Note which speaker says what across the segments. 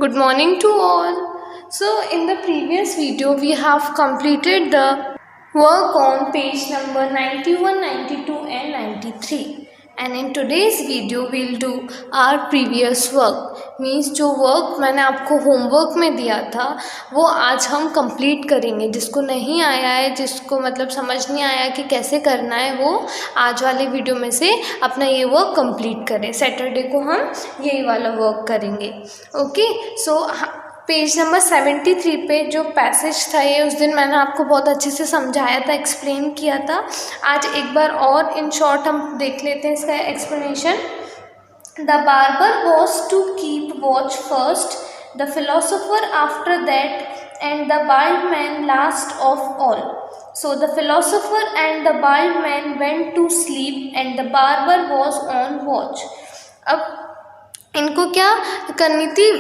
Speaker 1: Good morning to all. So in the previous video we have completed the work on page number 91, 92 and 93, and in today's video we'll do our previous work. Means जो work मैंने आपको homework में दिया था वो आज हम complete करेंगे. जिसको नहीं आया है, जिसको मतलब समझ नहीं आया कि कैसे करना है, वो आज वाले वीडियो में से अपना ये वर्क कंप्लीट करें. सैटरडे को हम यही वाला वर्क करेंगे. ओके, सो पेज नंबर 73 पे जो पैसेज था ये उस दिन मैंने आपको बहुत अच्छे से समझाया था, एक्सप्लेन किया था. आज एक बार और इन शॉर्ट हम देख लेते हैं इसका explanation. The barber was to keep watch first, the philosopher after that, and the bald man last of all. So the philosopher and the bald man went to sleep and the barber was on watch. अब इनको क्या करनी थी,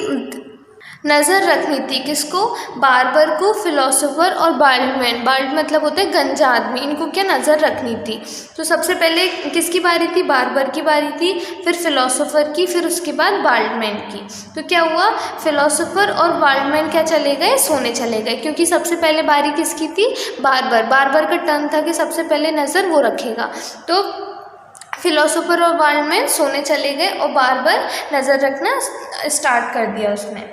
Speaker 1: नज़र रखनी थी. किसको? Barber को, फिलोसोफर और बाल्ड मैन. बाल्ड मतलब होता है गंजा आदमी. इनको क्या नज़र रखनी थी. तो सबसे पहले किसकी बारी थी? बार्बर की बारी थी, फिर फिलोसोफर की, फिर उसके बाद बाल्ड मैन की. तो क्या हुआ, फिलोसोफर और बाल्ड मैन क्या चले गए? सोने चले गए, क्योंकि सबसे पहले बारी किसकी थी? बार्बर. बार्बर का टर्न था कि सबसे पहले नज़र वो रखेगा. तो फिलोसोफर और बाल्ड मैन सोने चले गए और बार्बर नज़र रखना स्टार्ट कर दिया उसने.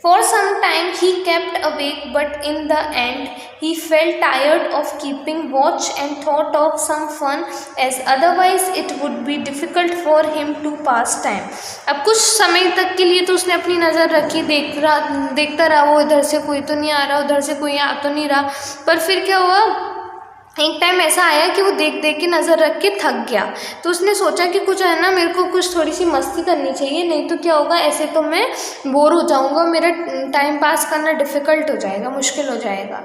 Speaker 1: For some time he kept awake, but in the end he felt tired of keeping watch and thought of some fun, as otherwise it would be difficult for him to pass time. अब कुछ समय तक के लिए तो उसने अपनी नज़र रखी, देखता रहा वो, इधर से कोई तो नहीं आ रहा, उधर से कोई आ तो नहीं रहा. पर फिर क्या हुआ, एक टाइम ऐसा आया कि वो देख देख के नज़र रख के थक गया. तो उसने सोचा कि कुछ है ना, मेरे को कुछ थोड़ी सी मस्ती करनी चाहिए, नहीं तो क्या होगा, ऐसे तो मैं बोर हो जाऊंगा, मेरा टाइम पास करना डिफ़िकल्ट हो जाएगा, मुश्किल हो जाएगा.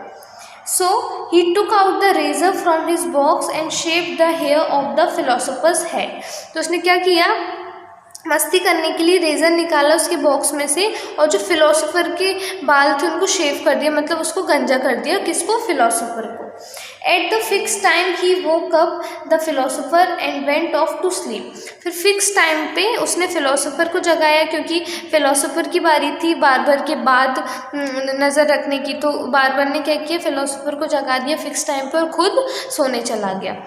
Speaker 1: So he took out the razor from his box and shaped the hair of the philosopher's head. तो उसने क्या किया, मस्ती करने के लिए रेज़र निकाला उसके बॉक्स में से और जो फिलोसोफर के बाल थे उनको शेव कर दिया, मतलब उसको गंजा कर दिया. किसको? फिलोसोफर को. At the fix time he woke up the philosopher and went off to sleep. फिर फिक्स टाइम पे उसने फिलोसोफर को जगाया, क्योंकि फिलोसोफर की बारी थी बार्बर के बाद नज़र रखने की. तो बार्बर ने क्या किया, फिलोसोफर को जगा दिया फिक्स टाइम पे और खुद सोने चला गया.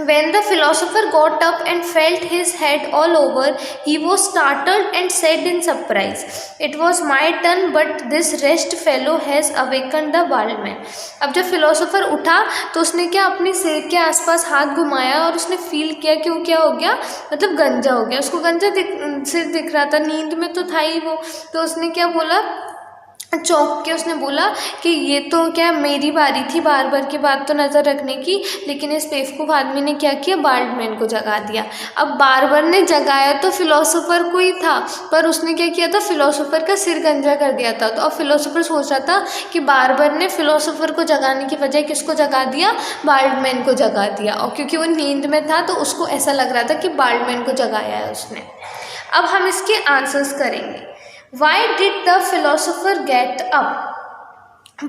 Speaker 1: When the philosopher got up and felt his head all over, he was startled and said in surprise, "It was my turn, but this rest fellow has awakened the bald man." अब जब philosopher उठा तो उसने क्या, अपने सिर के आसपास हाथ घुमाया और उसने फील किया कि वो क्या हो गया, मतलब गंजा हो गया. उसको गंजा सिर दिख रहा था, नींद में तो था ही वो. तो उसने क्या बोला, चौंक के उसने बोला कि ये तो क्या मेरी बारी थी बार्बर के बाद तो नज़र रखने की, लेकिन इस बेवकूफ़ आदमी ने क्या किया, बाल्ड मैन को जगा दिया. अब बार्बर ने जगाया तो फिलोसोफर को ही था, पर उसने क्या किया था, फिलोसोफर का सिर गंजा कर दिया था. तो अब फिलोसोफर सोच रहा था कि बार्बर ने फिलोसोफर को जगाने की बजाय किसको जगा दिया, बाल्ड मैन को जगा दिया. और क्योंकि वो नींद में था तो उसको ऐसा लग रहा था कि बाल्ड मैन को जगाया है उसने. अब हम इसके आंसर्स करेंगे. Why did the philosopher get up?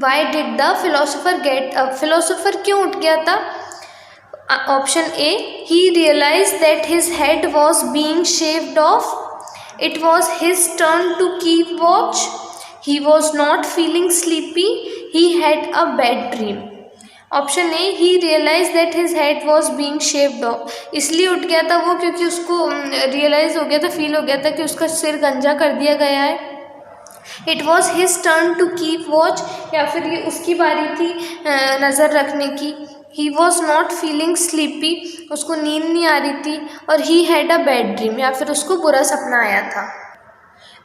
Speaker 1: Why did the philosopher get up? Philosopher क्यों उठ गया था? Option A, he realized that his head was being shaved off. It was his turn to keep watch. He was not feeling sleepy. He had a bad dream. Option A, he realise that his head was being shaved off. इसलिए उठ गया था वो क्योंकि उसको realise हो गया था, फील हो गया था कि उसका सिर गंजा कर दिया गया है. It was his turn to keep watch, या फिर ये उसकी बारी थी नज़र रखने की. He was not feeling sleepy, उसको नींद नहीं आ रही थी. और he had a bad dream, या फिर उसको बुरा सपना आया था.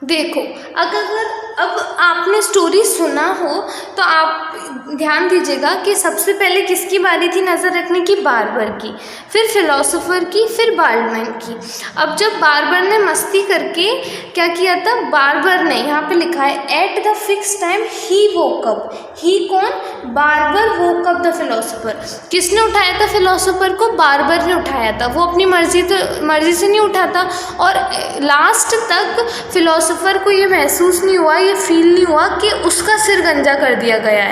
Speaker 1: देखो, अगर अब आपने स्टोरी सुना हो तो आप ध्यान दीजिएगा कि सबसे पहले किसकी बारी थी नज़र रखने की, बार्बर की, फिर फिलोसोफर की, फिर बाल्ड मैन की. अब जब बार्बर ने मस्ती करके क्या किया था, बार्बर ने, यहाँ पे लिखा है at the fix time he woke up. He कौन? Barber woke up the philosopher. किसने उठाया था फिलोसोफर को? बार्बर ने उठाया था. वो अपनी मर्जी से नहीं उठा था. और लास्ट तक फिलोसोफर को ये महसूस नहीं हुआ, ये फील नहीं हुआ कि उसका सिर गंजा कर दिया गया है.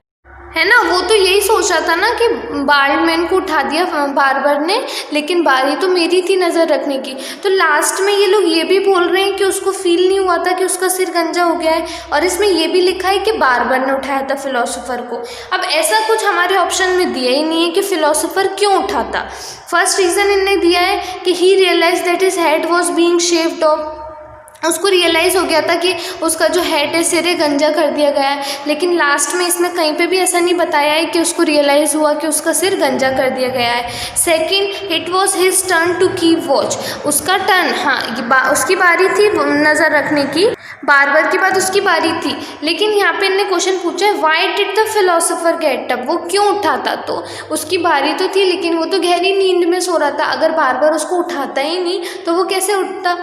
Speaker 1: है ना। वो तो यही सोचा था ना कि बार्डमैन को उठा दिया बार्बर ने, लेकिन बारी तो मेरी थी नज़र रखने की। तो लास्ट में ये लोग ये भी बोल रहे हैं कि उसको फील नहीं हुआ था कि उसका सिर गंजा हो गया है, और इसमें ये भी लिखा है कि बार्बर ने उठाया था फिलोसोफर को। अब ऐसा कुछ हमारे ऑप्शन में दिया ही नहीं है कि फिलोसोफर क्यों उठाता। फर्स्ट रीज़न इनने दिया है कि he realise that his head was being shaved off, उसको रियलाइज़ हो गया था कि उसका जो हेड है, सिर है, गंजा कर दिया गया है। लेकिन लास्ट में इसमें कहीं पे भी ऐसा नहीं बताया है कि उसको रियलाइज़ हुआ कि उसका सिर गंजा कर दिया गया है। Second, it was his turn to keep watch, उसका टर्न, हाँ उसकी बारी थी नज़र रखने की, बार्बर के बाद उसकी बारी थी। लेकिन यहाँ पे इन्होंने क्वेश्चन पूछा है why did the philosopher get up, वो क्यों उठाता। तो उसकी बारी तो थी, लेकिन वो तो गहरी नींद में सो रहा था। अगर बार्बर उसको उठाता ही नहीं तो वो कैसे उठता।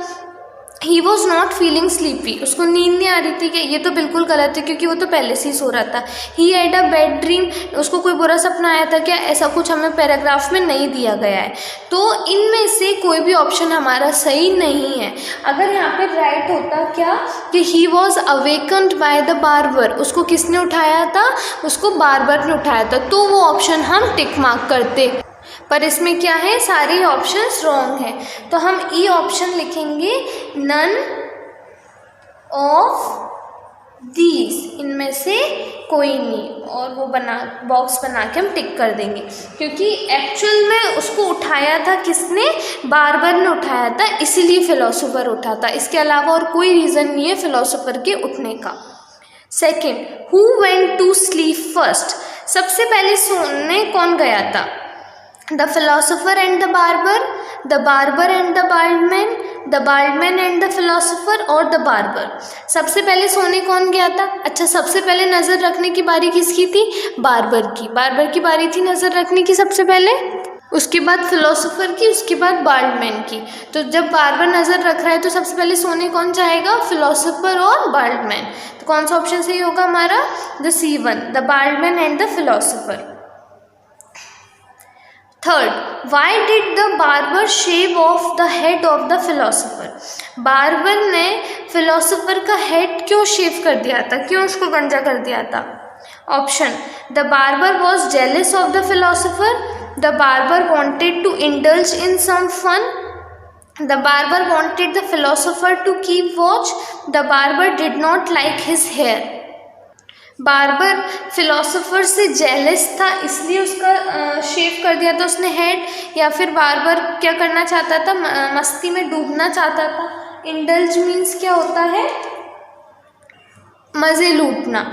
Speaker 1: ही वॉज नॉट फीलिंग स्लीपी, उसको नींद नहीं आ रही थी। कि ये तो बिल्कुल गलत है क्योंकि वो तो पहले से ही सो रहा था। ही हैड अ बैड ड्रीम, उसको कोई बुरा सपना आया था क्या, ऐसा कुछ हमें पैराग्राफ में नहीं दिया गया है। तो इनमें से कोई भी ऑप्शन हमारा सही नहीं है। अगर यहाँ पे राइट होता क्या कि he was awakened by the barber, उसको किसने उठाया था, उसको बार्बर ने उठाया था, तो वो ऑप्शन हम टिक मार्क करते। पर इसमें क्या है, सारे ऑप्शंस रॉन्ग हैं। तो हम ई ऑप्शन लिखेंगे, नन ऑफ दीज, इनमें से कोई नहीं, और वो बॉक्स बना के हम टिक कर देंगे। क्योंकि एक्चुअल में उसको उठाया था किसने, बार्बर ने उठाया था, इसीलिए फिलोसोफर उठा था। इसके अलावा और कोई रीज़न नहीं है फिलोसोफर के उठने का। Second, who went to sleep first, सबसे पहले सोने कौन गया था। The philosopher and the barber and the baldman and the philosopher और the barber। सबसे पहले सोने कौन गया था। अच्छा, सबसे पहले नज़र रखने की बारी किसकी थी, बार्बर की बारी थी नज़र रखने की सबसे पहले, उसके बाद फिलोसोफर की, उसके बाद बाल्डमैन की। तो जब बार्बर नज़र रख रहा है तो सबसे पहले सोने कौन जाएगा, फिलोसोफर और बाल्डमैन। तो कौन सा ऑप्शन सही होगा हमारा, the C1, the bald man and the philosopher. Third, why did the barber shave off the head of the philosopher, barber ने फिलोसोफर का हेड क्यों शेव कर दिया था, क्यों उसको गंजा कर दिया था। Option, the barber was jealous of the philosopher, the barber wanted to indulge in some fun, the barber wanted the philosopher to keep watch, the barber did not like his hair. Barber philosopher से jealous था इसलिए उसका शेव कर दिया था उसने head, या फिर बार्बर क्या करना चाहता था, मस्ती में डूबना चाहता था। इंडल्ज मीन्स क्या होता है, मज़े लूटना।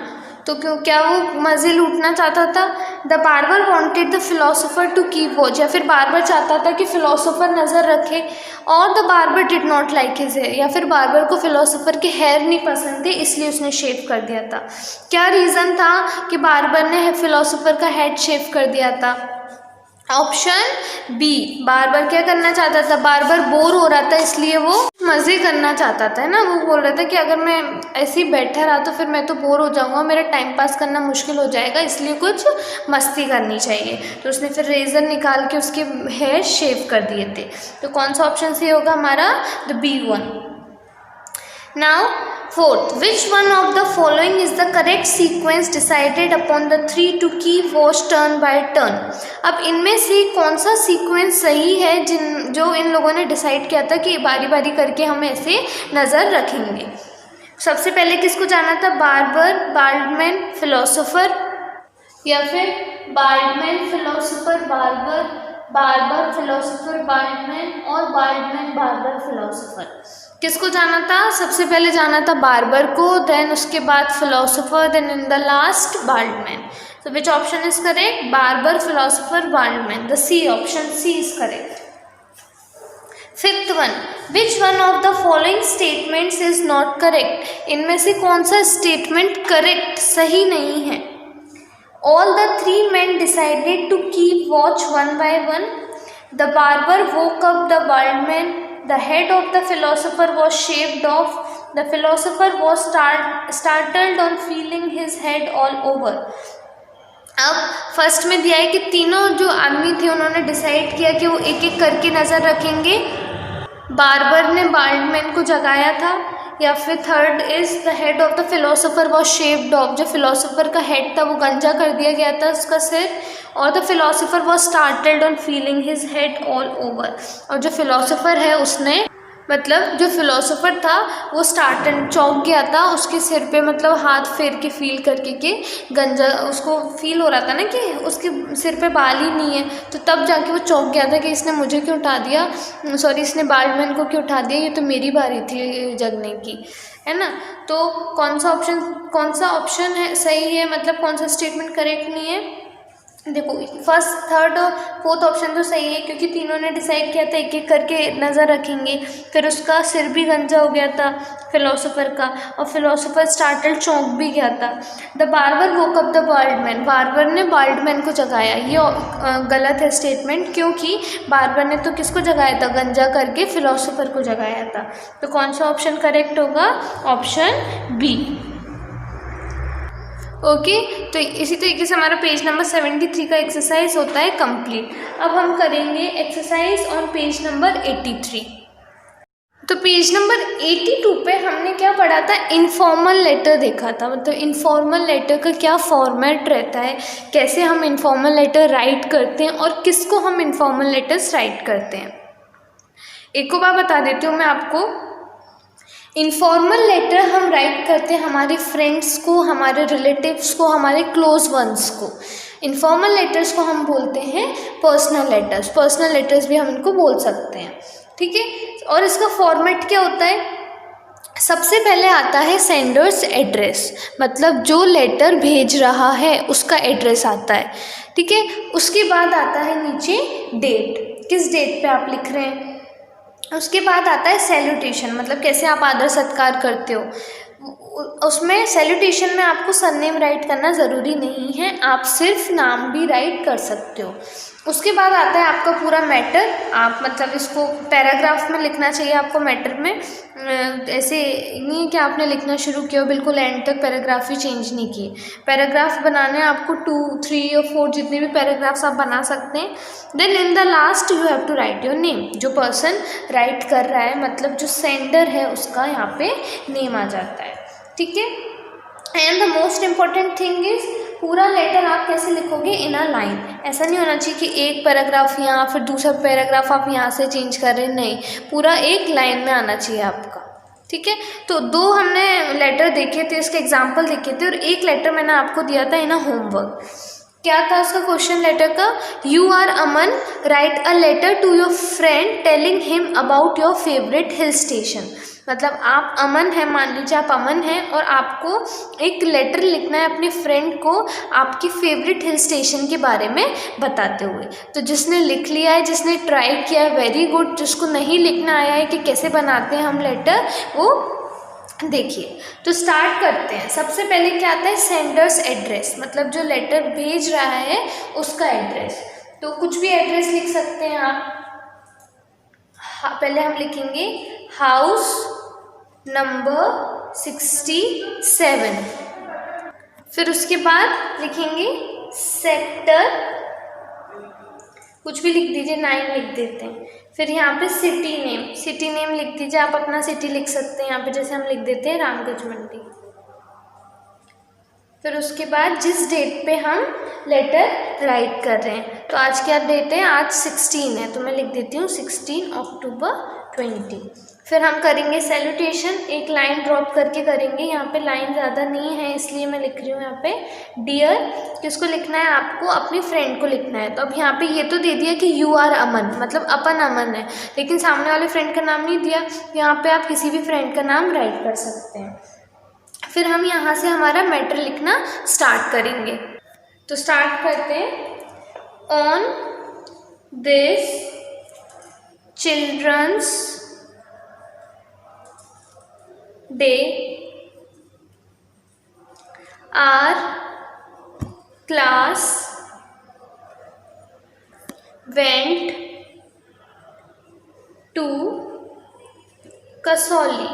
Speaker 1: तो क्या वो मज़े लूटना चाहता था। The barber wanted the philosopher to keep watch, या फिर बार्बर चाहता था कि फिलोसोफर नज़र रखे। और the barber did not like his hair, या फिर बार्बर को फिलोसोफर के हेयर नहीं पसंद थे इसलिए उसने शेव कर दिया था। क्या रीज़न था कि बार्बर ने फिलोसोफर का हेड शेव कर दिया था। ऑप्शन बी, बार्बर क्या करना चाहता था, बार्बर बोर हो रहा था इसलिए वो मज़े करना चाहता था, है ना। वो बोल रहा था कि अगर मैं ऐसे ही बैठा रहा तो फिर मैं तो बोर हो जाऊंगा, मेरा टाइम पास करना मुश्किल हो जाएगा, इसलिए कुछ मस्ती करनी चाहिए। तो उसने फिर रेजर निकाल के उसके हेयर शेव कर दिए थे। तो कौन सा ऑप्शन सही होगा हमारा, the B1। Now, fourth, which one of the following is the correct sequence decided upon the three to keep watch turn by turn? अब इनमें से कौन सा सीक्वेंस सही है जो इन लोगों ने डिसाइड किया था कि बारी बारी करके हम ऐसे नज़र रखेंगे। सबसे पहले किसको जाना था, बार्बर, बाल्डमैन, फिलोसोफर, या फिर बाल्डमैन फिलोसोफर बार्बर, बार्बर फिलोसोफर बाल्डमैन, और बाल्डमैन बार्बर फिलोसोफर। किसको जाना था, सबसे पहले जाना था बार्बर को, देन उसके बाद philosopher, then in the last bald man. So which option is correct? Barber, philosopher, Baldwin. The C option C is correct. Fifth one, which one of the following statements is not correct? इनमें से कौन सा statement correct सही नहीं है? All the three men decided to keep watch one by one. The barber woke up the Baldwin. The head of the philosopher was shaved off. The philosopher was startled on feeling his head all over. अब first में दिया है कि तीनों जो आदमी थे उन्होंने डिसाइड किया कि वो एक एक करके नज़र रखेंगे। बार्बर ने बाल्डमैन को जगाया था, या फिर third is the head of the philosopher was shaped of, जो फिलोसोफर का हेड था वो गंजा कर दिया गया था उसका सिर, और the philosopher was startled on feeling his head all over, और जो फिलोसोफर है उसने मतलब जो फिलोसोफर था वो स्टार्टन चौंक गया था उसके सिर पे, मतलब हाथ फेर के फील करके कि गंजा, उसको फील हो रहा था ना कि उसके सिर पे बाल ही नहीं है, तो तब जाके वो चौंक गया था कि इसने मुझे क्यों उठा दिया, सॉरी इसने बाल्डमैन को क्यों उठा दिया, ये तो मेरी बारी थी जगने की, है ना। तो कौन सा ऑप्शन है सही है, मतलब कौन सा स्टेटमेंट करेक्ट नहीं है। देखो फर्स्ट थर्ड और फोर्थ ऑप्शन तो सही है, क्योंकि तीनों ने डिसाइड किया था एक एक करके नज़र रखेंगे, फिर उसका सिर भी गंजा हो गया था फिलोसोफर का, और फिलोसोफर स्टार्टल चौंक भी गया था। The barber woke up the bald man, barber ने बाल्डमैन को जगाया, ये गलत है स्टेटमेंट, क्योंकि बार्बर ने तो किसको जगाया था, गंजा करके फिलोसोफर को जगाया था। तो कौन सा ऑप्शन करेक्ट होगा, ऑप्शन बी। ओके तो इसी तरीके से हमारा पेज नंबर 73 का एक्सरसाइज होता है कंप्लीट। अब हम करेंगे एक्सरसाइज ऑन पेज नंबर 83। तो पेज नंबर 82 पे हमने क्या पढ़ा था, इनफॉर्मल लेटर देखा था, मतलब इनफॉर्मल लेटर का क्या फॉर्मेट रहता है, कैसे हम इनफॉर्मल लेटर राइट करते हैं और किसको हम इनफॉर्मल लेटर्स राइट करते हैं। एक को बात बता देती हूँ मैं आपको, इनफॉर्मल लेटर हम राइट करते हैं हमारे फ्रेंड्स को, हमारे रिलेटिव्स को, हमारे क्लोज वंस को। इनफॉर्मल लेटर्स को हम बोलते हैं पर्सनल लेटर्स, पर्सनल लेटर्स भी हम इनको बोल सकते हैं, ठीक है। और इसका फॉर्मेट क्या होता है, सबसे पहले आता है सेंडर्स एड्रेस, मतलब जो लेटर भेज रहा है उसका एड्रेस आता है, ठीक है। उसके बाद आता है नीचे डेट, किस डेट पे आप लिख रहे हैं। उसके बाद आता है सैल्यूटेशन, मतलब कैसे आप आदर सत्कार करते हो। उसमें सैल्यूटेशन में आपको सरनेम राइट करना ज़रूरी नहीं है, आप सिर्फ नाम भी राइट कर सकते हो। उसके बाद आता है आपका पूरा मैटर, आप मतलब इसको पैराग्राफ में लिखना चाहिए आपको मैटर में, ऐसे नहीं है कि आपने लिखना शुरू किया बिल्कुल एंड तक पैराग्राफ ही चेंज नहीं किए। पैराग्राफ बनाने आपको 2, 3 और 4 जितने भी पैराग्राफ्स आप बना सकते हैं। Then in the last you have to write your name, जो पर्सन राइट कर रहा है मतलब जो सेंडर है उसका यहाँ पे नेम आ जाता है, ठीक है। And the most important thing is पूरा लेटर आप कैसे लिखोगे, इन अ लाइन। ऐसा नहीं होना चाहिए कि एक पैराग्राफ यहाँ फिर दूसरा पैराग्राफ आप यहाँ से चेंज कर रहे हैं, नहीं, पूरा एक लाइन में आना चाहिए आपका, ठीक है। तो 2 हमने लेटर देखे थे, इसके एग्जाम्पल देखे थे, और एक लेटर मैंने आपको दिया था इन अ होमवर्क। क्या था उसका क्वेश्चन लेटर का, you are Aman, write a letter to your friend telling him about your favourite hill station. मतलब आप अमन हैं, मान लीजिए आप अमन हैं और आपको एक लेटर लिखना है अपने फ्रेंड को आपकी फेवरेट हिल स्टेशन के बारे में बताते हुए। तो जिसने लिख लिया है, जिसने ट्राई किया है, वेरी गुड। जिसको नहीं लिखना आया है कि कैसे बनाते हैं हम लेटर, वो देखिए। तो स्टार्ट करते हैं। सबसे पहले क्या आता है, सेंडर्स एड्रेस, मतलब जो लेटर भेज रहा है उसका एड्रेस। तो कुछ भी एड्रेस लिख सकते हैं आप। पहले हम लिखेंगे हाउस नंबर 67, फिर उसके बाद लिखेंगे सेक्टर, कुछ भी लिख दीजिए, 9 लिख देते हैं। फिर यहाँ पे सिटी नेम, सिटी नेम लिख दीजिए, आप अपना सिटी लिख सकते हैं यहाँ पे, जैसे हम लिख देते हैं रामगंज मंडी। फिर उसके बाद जिस डेट पे हम लेटर राइट कर रहे हैं, तो आज क्या डेट है, आज 16 है, तो मैं लिख देती हूँ 16 अक्टूबर 20। फिर हम करेंगे सैल्यूटेशन, एक लाइन ड्रॉप करके करेंगे। यहाँ पे लाइन ज़्यादा नहीं है इसलिए मैं लिख रही हूँ यहाँ पे डियर। किसको लिखना है, आपको अपनी फ्रेंड को लिखना है। तो अब यहाँ पे ये तो दे दिया कि यू आर अमन, मतलब अपन अमन है, लेकिन सामने वाले फ्रेंड का नाम नहीं दिया। यहाँ पे आप किसी भी फ्रेंड का नाम राइट कर सकते हैं। फिर हम यहाँ से हमारा मैटर लिखना स्टार्ट करेंगे। तो स्टार्ट करते हैं, on this children's day our class went to Kasauli.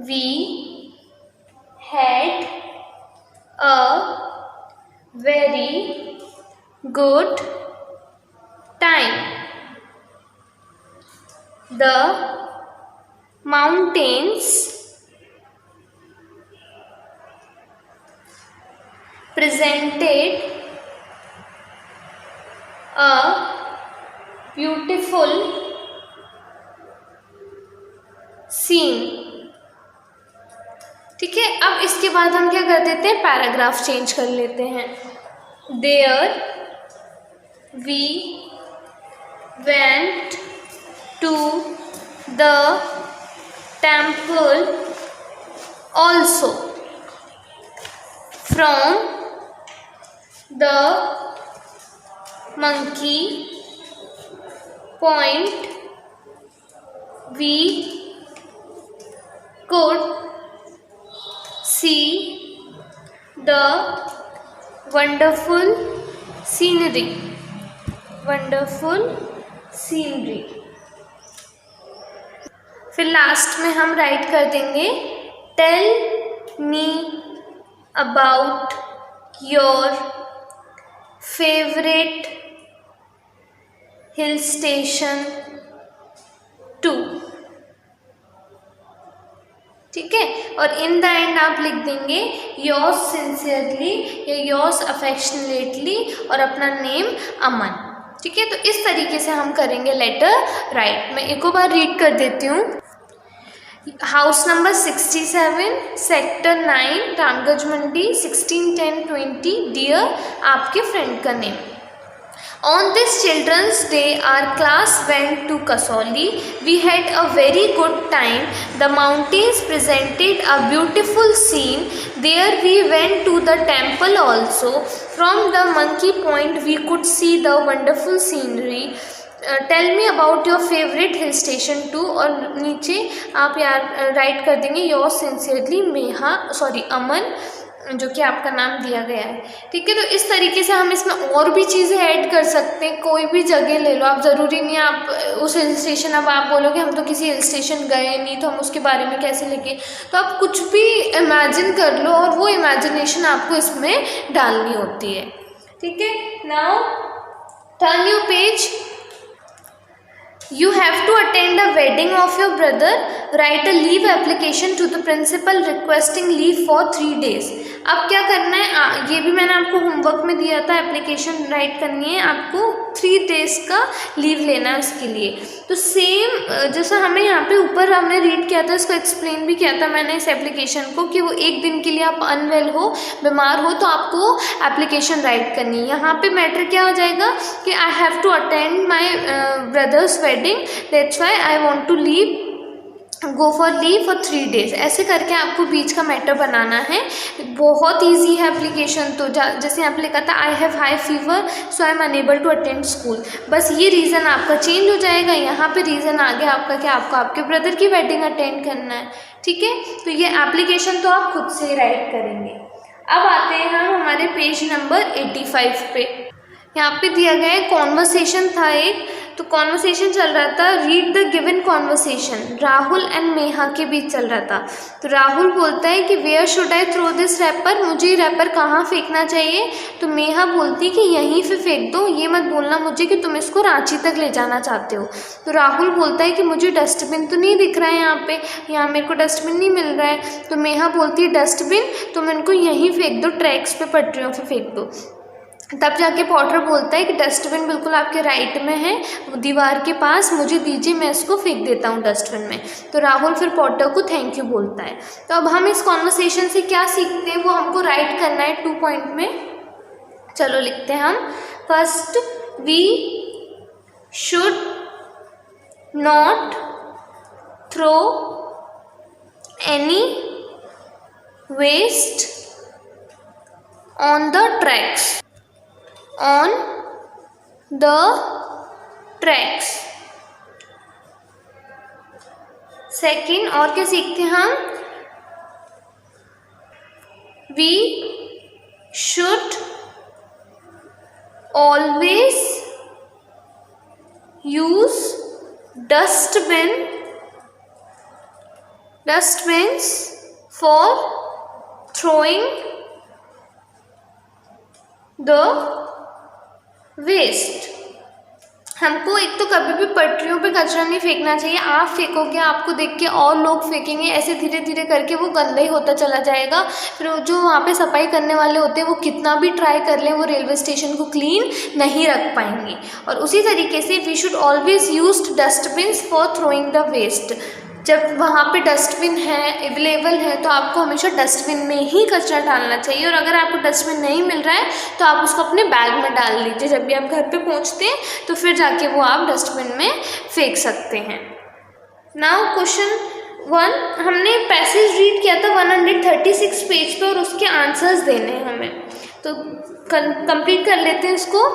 Speaker 1: We had a very good time. The mountains presented a beautiful scene। ठीक है, अब इसके बाद हम क्या कर देते हैं, पैराग्राफ चेंज कर लेते हैं। There we went to the temple also। From the monkey point we could see the wonderful scenery। फिर लास्ट में हम राइट कर देंगे tell me about your favourite hill station too. ठीक है, और इन द एंड आप लिख देंगे योर्स सिंसियरली या योर्स अफेक्शनेटली और अपना नेम अमन। ठीक है, तो इस तरीके से हम करेंगे लेटर राइट। मैं एक और बार रीड कर देती हूँ। हाउस नंबर 67 सेक्टर 9 रामगंज मंडी 161020 डियर आपके फ्रेंड का name. On this Children's Day, our class went to Kasauli. We had a very good time. The mountains presented a beautiful scene. There we went to the temple also. From the monkey point, we could see the wonderful scenery. Tell me about your favorite hill station too। और नीचे आप यार right कर देंगे your sincerely अमन, जो कि आपका नाम दिया गया है। ठीक है, तो इस तरीके से हम इसमें और भी चीज़ें ऐड कर सकते हैं। कोई भी जगह ले लो आप, ज़रूरी नहीं आप उस हिल स्टेशन, अब आप बोलोगे हम तो किसी हिल स्टेशन गए नहीं तो हम उसके बारे में कैसे लिखें, तो आप कुछ भी इमेजिन कर लो और वो इमेजिनेशन आपको इसमें डालनी होती है। ठीक है, now turn your page. You have to attend a wedding of your brother. Write a leave application to the principal requesting leave for 3 days। अब क्या करना है, ये भी मैंने आपको होमवर्क में दिया था, एप्लीकेशन राइट करनी है आपको, 3 डेज का लीव लेना है उसके लिए। तो सेम जैसा हमें यहाँ पे ऊपर हमने रीड किया था, इसको एक्सप्लेन भी किया था मैंने इस एप्लीकेशन को, कि वो 1 दिन के लिए आप अनवेल हो, बीमार हो, तो आपको एप्लीकेशन राइट करनी है। यहाँ पे मैटर क्या हो जाएगा कि I have to attend my brother's wedding, that's why I want to go for leave for 3 days. ऐसे करके आपको बीच का मैटर बनाना है। बहुत ईजी है एप्लीकेशन। तो जैसे यहाँ पे लिखा था I have high fever so I am unable to attend school, बस ये रीज़न आपका चेंज हो जाएगा। यहाँ पे रीज़न आ गया आपका कि आपको आपके ब्रदर की वेडिंग अटेंड करना है। ठीक है, तो ये एप्लीकेशन तो आप खुद से ही राइट करेंगे। अब आते हैं हम हमारे पेज नंबर 85 पे। यहाँ पे दिया गया है कॉन्वर्सेशन था एक, तो कॉन्वर्सेशन चल रहा था, read the given conversation, Rahul and Neha के बीच चल रहा था। तो राहुल बोलता है कि where should I throw this wrapper, मुझे रैपर कहाँ फेंकना चाहिए। तो नेहा बोलती है कि यहीं पे फेंक दो, ये मत बोलना मुझे कि तुम इसको रांची तक ले जाना चाहते हो। तो राहुल बोलता है कि मुझे डस्टबिन तो नहीं दिख रहा है यहाँ पे, यहाँ मेरे को डस्टबिन नहीं मिल रहा है। तो नेहा बोलती है डस्टबिन तुम इनको यहीं फेंक दो, ट्रैक्स पे पटरियों पे फेंक दो। तब जाके पॉटर बोलता है कि डस्टबिन बिल्कुल आपके राइट में है, दीवार के पास, मुझे दीजिए मैं इसको फेंक देता हूँ डस्टबिन में। तो राहुल फिर पॉटर को थैंक यू बोलता है। तो अब हम इस कॉन्वर्सेशन से क्या सीखते हैं वो हमको राइट करना है 2 पॉइंट में। चलो लिखते हैं हम। First, we should not throw any waste on the tracks, on the tracks। Second, और क्या सीखते हैं हम, we should always use dustbins for throwing the waste. हमको एक तो कभी भी पटरियों पे कचरा नहीं फेंकना चाहिए। आप फेंकोगे, आपको देख के और लोग फेंकेंगे, ऐसे धीरे धीरे करके वो गंदा ही होता चला जाएगा। फिर जो वहाँ पे सफाई करने वाले होते हैं वो कितना भी ट्राई कर लें, वो रेलवे स्टेशन को क्लीन नहीं रख पाएंगे। और उसी तरीके से we should always use dustbins for throwing the waste. जब वहाँ पे डस्टबिन है, अवेलेबल है, तो आपको हमेशा डस्टबिन में ही कचरा डालना चाहिए। और अगर आपको डस्टबिन नहीं मिल रहा है तो आप उसको अपने बैग में डाल लीजिए। जब भी आप घर पे पहुँचते हैं तो फिर जाके वो आप डस्टबिन में फेंक सकते हैं। नाउ क्वेश्चन 1, हमने पैसेज रीड किया था 136 पेज पे और उसके आंसर्स देने हैं हमें, तो कंप्लीट कर लेते हैं इसको।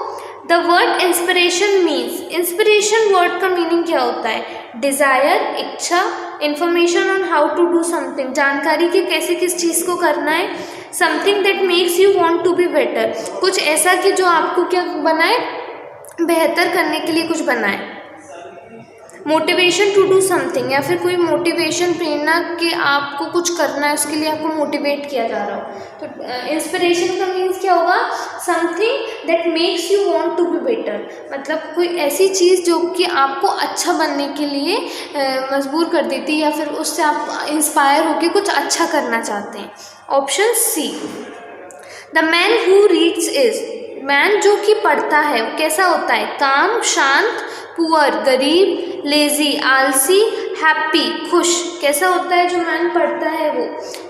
Speaker 1: The word inspiration means, inspiration word का मीनिंग क्या होता है? डिज़ायर, इच्छा, information on how to do something, जानकारी कि कैसे किस चीज़ को करना है। Something that makes you want to be better, कुछ ऐसा कि जो आपको क्या बनाए, बेहतर करने के लिए कुछ बनाए। मोटिवेशन टू डू समथिंग, या फिर कोई मोटिवेशन, प्रेरणा कि आपको कुछ करना है, उसके लिए आपको मोटिवेट किया जा रहा हो। तो इंस्पिरेशन का मीन्स क्या होगा? Something that makes you want to be better, मतलब कोई ऐसी चीज़ जो कि आपको अच्छा बनने के लिए मजबूर कर देती है, या फिर उससे आप इंस्पायर होकर कुछ अच्छा करना चाहते हैं। Option C, the man who reads is, man जो कि पढ़ता है वो कैसा होता है? काम, शांत, पुअर गरीब, लेजी आलसी, हैप्पी खुश। कैसा होता है जो मैन पढ़ता है? वो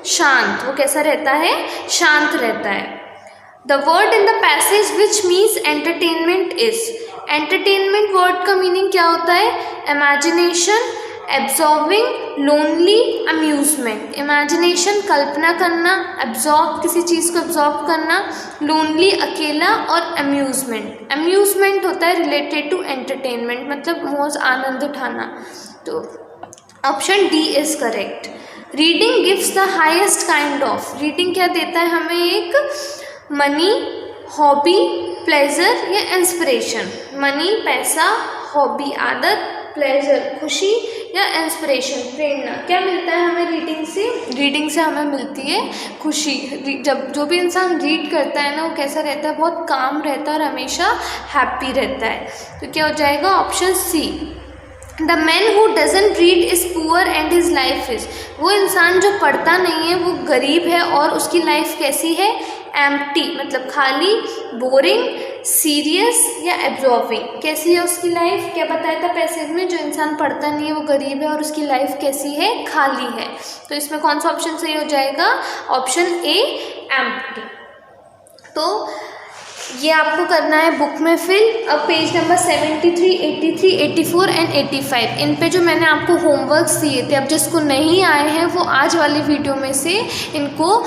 Speaker 1: शांत। वो कैसा रहता है? शांत रहता है। The word in the passage which means entertainment is, entertainment word का मीनिंग क्या होता है? Imagination, absorbing, lonely, amusement. Imagination कल्पना करना, एब्जॉर्व किसी चीज़ को एब्जॉर्व करना, लोनली अकेला, और अम्यूजमेंट, अम्यूजमेंट होता है रिलेटेड टू एंटरटेनमेंट, मतलब मौज आनंद उठाना। तो option D is correct. Reading gives the highest kind of, reading क्या देता है हमें? एक मनी, हॉबी, प्लेजर या इंस्पिरेशन। मनी पैसा, हॉबी आदत, प्लेजर खुशी, या इंस्पिरेशन प्रेरणा। क्या मिलता है हमें रीडिंग से? रीडिंग से हमें मिलती है खुशी। जब जो भी इंसान रीड करता है ना, वो कैसा रहता है? बहुत काम रहता है और हमेशा हैप्पी रहता है। तो क्या हो जाएगा? Option C. The man who doesn't read is poor and his life is, वो इंसान जो पढ़ता नहीं है वो गरीब है और उसकी लाइफ कैसी है? एम्प्टी, मतलब खाली, बोरिंग, सीरियस या एब्जॉर्विंग। कैसी है उसकी लाइफ? क्या बताया था पैसेज में? जो इंसान पढ़ता नहीं है वो गरीब है और उसकी लाइफ कैसी है? खाली है। तो इसमें कौन सा ऑप्शन सही हो जाएगा? Option A, empty. तो ये आपको करना है बुक में फिल। अब पेज नंबर 73, 83, 84 एंड 85, इन पे जो मैंने आपको होमवर्क्स दिए थे, अब जिसको नहीं आए हैं वो आज वाली वीडियो में से इनको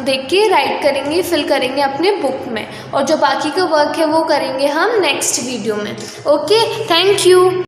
Speaker 1: देख के राइट करेंगे, फिल करेंगे अपने बुक में, और जो बाकी का वर्क है वो करेंगे हम नेक्स्ट वीडियो में। Okay, thank you.